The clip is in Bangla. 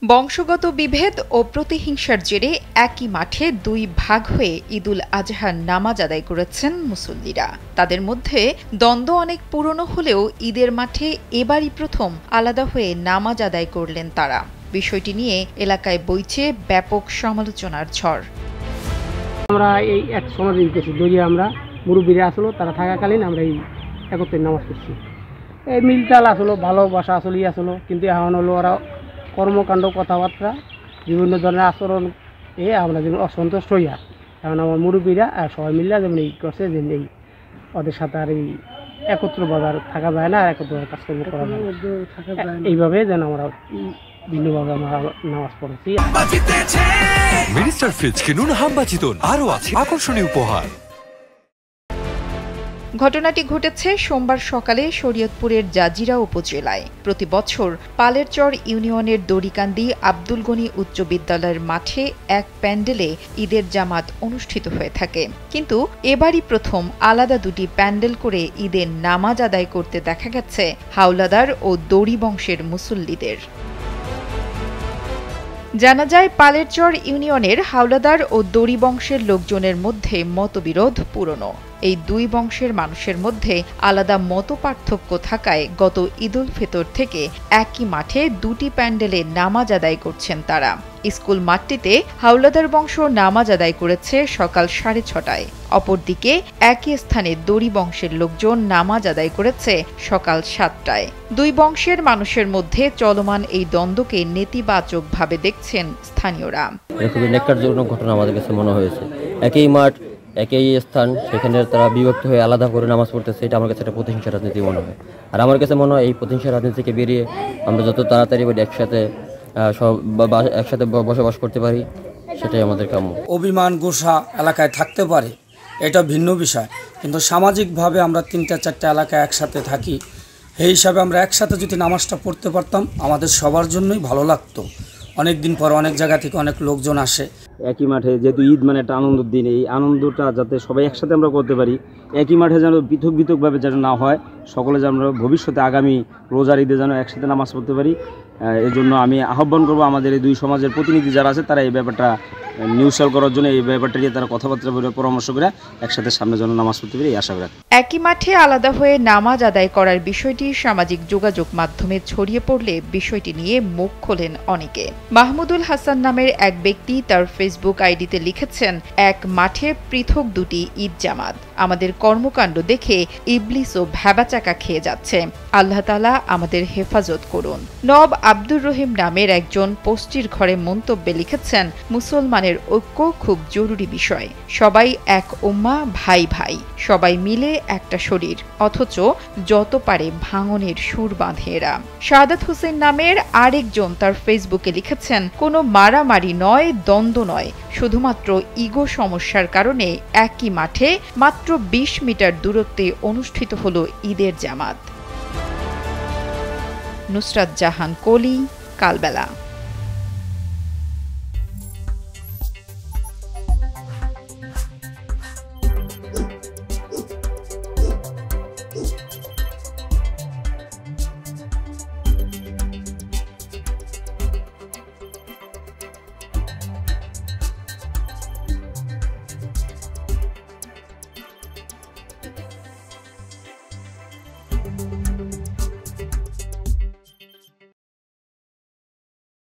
বংশগত বিভেদ ও প্রতিহিংসার জেরে একই মাঠে দুই ভাগ হয়ে ঈদুল আজহার নামাজ আদায় করেছেন মুসল্লিরা। তাদের মধ্যে দ্বন্দ্ব অনেক পুরনো হলেও ঈদের মাঠে এবারই প্রথম আলাদা হয়ে নামাজ আদায় করলেন তারা। বিষয়টি নিয়ে এলাকায় বইছে ব্যাপক সমালোচনার ঝড়। আমরা এই এক সময় দিতেছি দরিয়া আমরা মুরব্বীরা আসলো তারা থাকাকালীন আমরা এই একত্রে নামাজ পড়ছি। এই মিলটাল আসলো ভালোবাসা আসলেই আসলো, কিন্তু এখন হলো ওরা কর্মকাণ্ড কথাবার্তা বিভিন্ন ধরনের আচরণ আমরা যেমন অসন্তুষ্ট হইয়া এখন আমার মুরব্বীরা সবাই মিললে যেমন এই করছে যে এই ওদের সাথে আর এই একত্রভাবে আর থাকা যায় না, আর একত্রভাবে কাজকর্ম করা যায় না। এইভাবে যেন আমরা ভিন্নভাবে আমরা নামাজ পড়েছি। মিনিস্টার ফ্রিজ কিনুন হাম্বা জিতুন, আরও আছে আকর্ষণীয় উপহার। ঘটনাটি ঘটেছে সোমবার সকালে শরীয়তপুরের জাজিরা উপজেলায়। প্রতি বছর পালেরচর ইউনিয়নের দড়িকান্দি আব্দুল গনি উচ্চ বিদ্যালয়ের মাঠে এক প্যান্ডেলে ঈদের জামাত অনুষ্ঠিত হয়ে থাকে, কিন্তু এবারই প্রথম আলাদা দুটি প্যান্ডেল করে ঈদের নামাজ আদায় করতে দেখা গেছে হাওলাদার ও দড়ি বংশের মুসল্লিদের। জানা যায়, পালেরচর ইউনিয়নের হাওলাদার ও দড়ি বংশের লোকজনের মধ্যে মতবিরোধ পুরনো। এই দুই বংশের মানুষের মধ্যে আলাদা মত পার্থক্য থাকায় গত ঈদুল ফিতর থেকে একই মাঠে দুটি প্যান্ডেলে নামাজ আদায় করছেন তারা। স্কুল মাঠটিতে হাওলাদার বংশ নামাজ আদায় করেছে সকাল 6:30টায়। অপরদিকে একই স্থানে দড়ি বংশের লোকজন নামাজ আদায় করেছে সকাল 7টায়। দুই বংশের মানুষের মধ্যে চলমান এই দ্বন্দ্বকে নেতিবাচকভাবে দেখছেন স্থানীয়রা। খুবই ন্যাক্কারজনক ঘটনা আমাদের কাছে মনে হয়েছে। একই মাঠ, একই স্থান, সেখানে তারা বিভক্ত হয়ে আলাদা করে নামাজ পড়তেছে, এটা আমার কাছে একটা প্রতিহিংসা রাজনীতি মনে হয়। আর আমার কাছে মনে হয় এই প্রতিহিংসা রাজনীতি থেকে বেরিয়ে আমরা যত তাড়াতাড়ি একসাথে বসবাস করতে পারি, সেটাই আমাদের কাম্য। অভিমান গোসা এলাকায় থাকতে পারে, এটা ভিন্ন বিষয়, কিন্তু সামাজিকভাবে আমরা 3-4টা এলাকায় একসাথে থাকি। এই হিসাবে আমরা একসাথে যদি নামাজটা পড়তে পারতাম আমাদের সবার জন্যই ভালো লাগতো। অনেক দিন পর অনেক জায়গা থেকে অনেক লোকজন আসে একই মাঠে, যেহেতু ঈদ মানে একটা আনন্দের দিন, এই আনন্দটা যাতে সবাই একসাথে আমরা করতে পারি, একই মাঠে যেন পৃথকভাবে যেন না হয়, সকলে যেন আমরা ভবিষ্যতে আগামী রোজার ঈদে যেন একসাথে নামাজ পড়তে পারি। এই জন্য আমি আহ্বান করব আমাদের এই দুই সমাজের প্রতিনিধি যারা আছে তারা এই ব্যাপারটা নিউট্রাল করার জন্য, এই ব্যাপারটা নিয়ে তারা কথাবার্তা বলে পরামর্শ করে একসাথে সামনে যেন নামাজ পড়তে পারি, এই আশা রাখি। একই মাঠে আলাদা হয়ে নামাজ আদায় করার বিষয়টি সামাজিক যোগাযোগ মাধ্যমে ছড়িয়ে পড়লে বিষয়টি নিয়ে মুখ খোলেন অনেকে। মাহমুদুল হাসান নামের এক ব্যক্তি তার ফেসবুক আইডিতে লিখেছেন, এক মাঠে পৃথক দুটি ঈদ জামাত, আমাদের কর্মকাণ্ড দেখে ইবলিসও ভ্যাবাচাকা খেয়ে যাচ্ছে, আল্লাহ তাআলা আমাদের হেফাজত করুন। নব আব্দুর রহিম নামের একজন পোস্টির ঘরে মন্তব্যে লিখেছেন, মুসলমানের ঐক্য খুব জরুরি বিষয়, সবাই এক উম্মাহ, ভাই ভাই, সবাই মিলে একটা শরীর, অথচ যত পারে ভাঙনের সুর বাঁধে এরা। সাদাত হোসেন নামের আরেকজন তার ফেসবুকে লিখেছেন, কোনো মারামারি নয়, দ্বন্দ্ব নয়, শুধুমাত্র ইগো সমস্যার কারণে একই মাঠে মাত্র 20 মিটার দূরত্বে অনুষ্ঠিত হলো ঈদের জামাত। নুসরাত জাহান কলি, কালবেলা।